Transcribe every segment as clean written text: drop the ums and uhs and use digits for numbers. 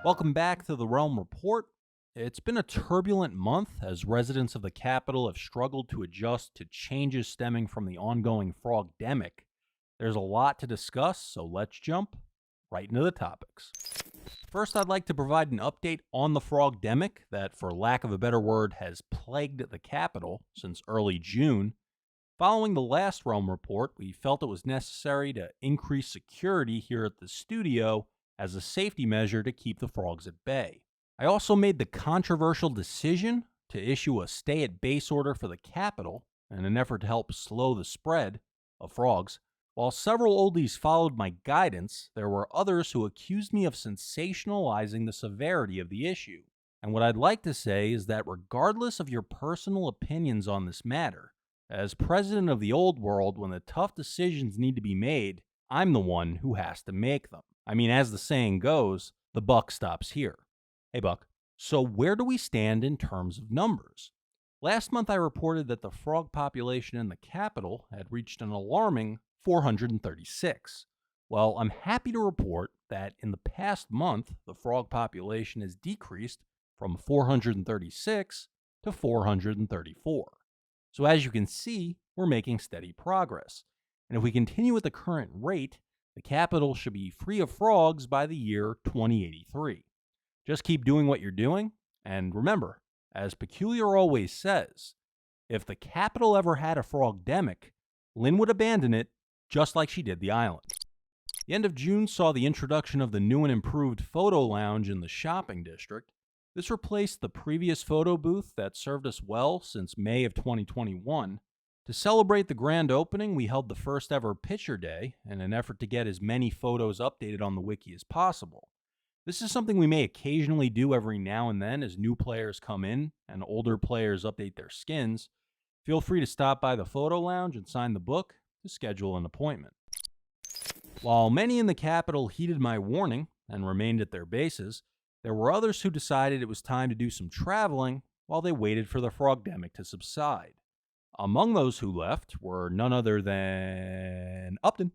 Welcome back to the Realm Report. It's been a turbulent month as residents of the capital have struggled to adjust to changes stemming from the ongoing Frogdemic. There's a lot to discuss, so let's jump right into the topics. First, I'd like to provide an update on the Frogdemic that, for lack of a better word, has plagued the capital since early June. Following the last Realm Report, we felt it was necessary to increase security here at the studio as a safety measure to keep the frogs at bay. I also made the controversial decision to issue a stay at base order for the capital in an effort to help slow the spread of frogs. While several oldies followed my guidance, there were others who accused me of sensationalizing the severity of the issue. And what I'd like to say is that regardless of your personal opinions on this matter, as president of the old world, when the tough decisions need to be made, I'm the one who has to make them. I mean, as the saying goes, the buck stops here. Hey, Buck. So where do we stand in terms of numbers? Last month I reported that the frog population in the capital had reached an alarming 436. Well, I'm happy to report that in the past month, the frog population has decreased from 436 to 434. So as you can see, we're making steady progress. And if we continue at the current rate, the capital should be free of frogs by the year 2083. Just keep doing what you're doing, and remember, as Peculiar always says, if the capital ever had a frogdemic, Lynn would abandon it just like she did the island. The end of June saw the introduction of the new and improved photo lounge in the shopping district. This replaced the previous photo booth that served us well since May of 2021. To celebrate the grand opening, we held the first ever picture day in an effort to get as many photos updated on the wiki as possible. This is something we may occasionally do every now and then as new players come in and older players update their skins. Feel free to stop by the photo lounge and sign the book to schedule an appointment. While many in the capital heeded my warning and remained at their bases, there were others who decided it was time to do some traveling while they waited for the frogdemic to subside. Among those who left were none other than Upton.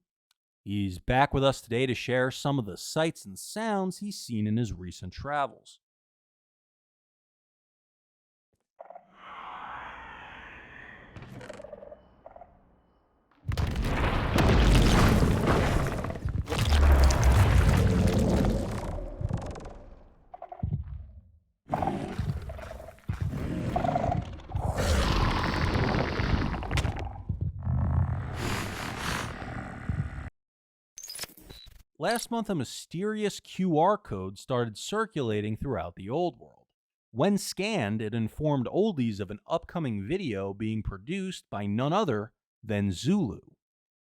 He's back with us today to share some of the sights and sounds he's seen in his recent travels. Last month, a mysterious QR code started circulating throughout the old world. When scanned, it informed Oldies of an upcoming video being produced by none other than Zulu.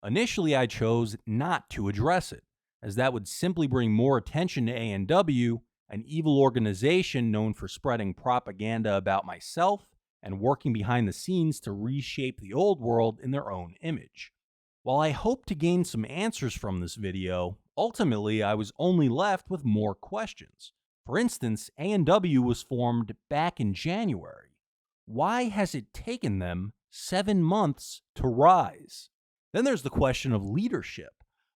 Initially, I chose not to address it, as that would simply bring more attention to A&W, an evil organization known for spreading propaganda about myself and working behind the scenes to reshape the old world in their own image. While I hope to gain some answers from this video, ultimately I was only left with more questions. For instance, A&W was formed back in January. Why has it taken them 7 months to rise? Then there's the question of leadership.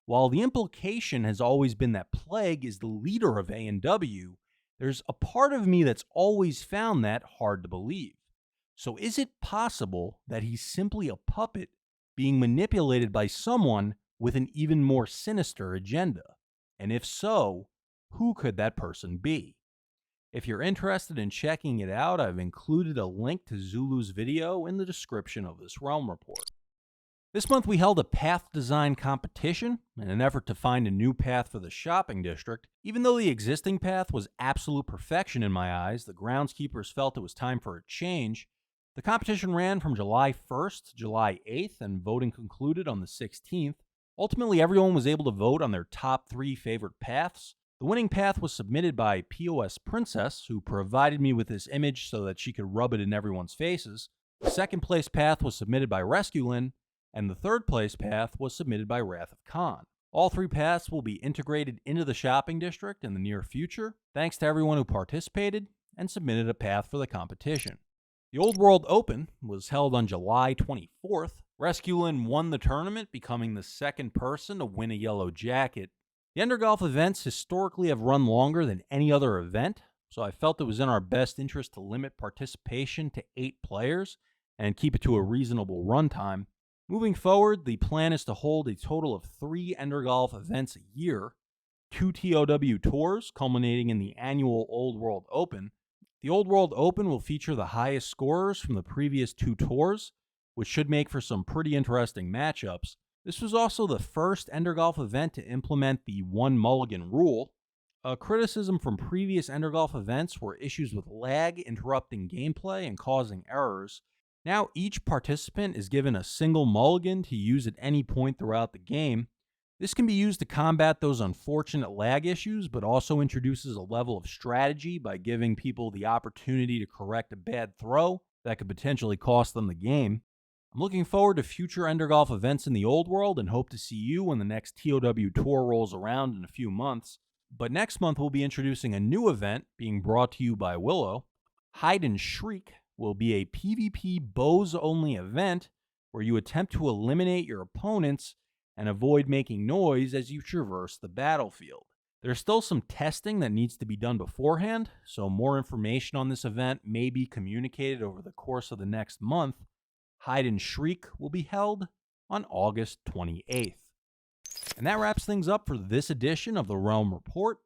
While the implication has always been that Plague is the leader of A&W, there's a part of me that's always found that hard to believe. So is it possible that he's simply a puppet being manipulated by someone with an even more sinister agenda? And if so, who could that person be? If you're interested in checking it out, I've included a link to Zulu's video in the description of this Realm Report. This month we held a path design competition in an effort to find a new path for the shopping district. Even though the existing path was absolute perfection in my eyes, the groundskeepers felt it was time for a change. The competition ran from July 1st to July 8th, and voting concluded on the 16th. Ultimately, everyone was able to vote on their top 3 favorite paths. The winning path was submitted by POS Princess, who provided me with this image so that she could rub it in everyone's faces. The second place path was submitted by Resculin, and the third place path was submitted by Wrath of Khan. All 3 paths will be integrated into the shopping district in the near future. Thanks to everyone who participated and submitted a path for the competition. The Old World Open was held on July 24th. Resculin won the tournament, becoming the second person to win a yellow jacket. The Undergolf events historically have run longer than any other event, so I felt it was in our best interest to limit participation to 8 players and keep it to a reasonable runtime. Moving forward, the plan is to hold a total of 3 Undergolf events a year, 2 TOW tours culminating in the annual Old World Open. The Old World Open will feature the highest scorers from the previous 2 tours, which should make for some pretty interesting matchups. This was also the first Endergolf event to implement the one mulligan rule. A criticism from previous Endergolf events were issues with lag interrupting gameplay and causing errors. Now each participant is given a single mulligan to use at any point throughout the game. This can be used to combat those unfortunate lag issues, but also introduces a level of strategy by giving people the opportunity to correct a bad throw that could potentially cost them the game. I'm looking forward to future Endergolf events in the old world and hope to see you when the next TOW tour rolls around in a few months. But next month we'll be introducing a new event being brought to you by Willow. Hide and Shriek will be a PvP bows-only event where you attempt to eliminate your opponents and avoid making noise as you traverse the battlefield. There's still some testing that needs to be done beforehand, so more information on this event may be communicated over the course of the next month. Hide and Shriek will be held on August 28th. And that wraps things up for this edition of the Realm Report.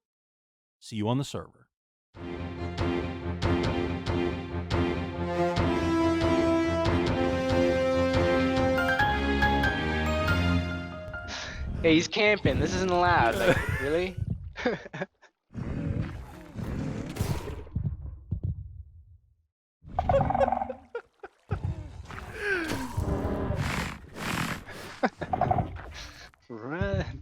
See you on the server. Hey, he's camping. This isn't allowed. Like, really? Run.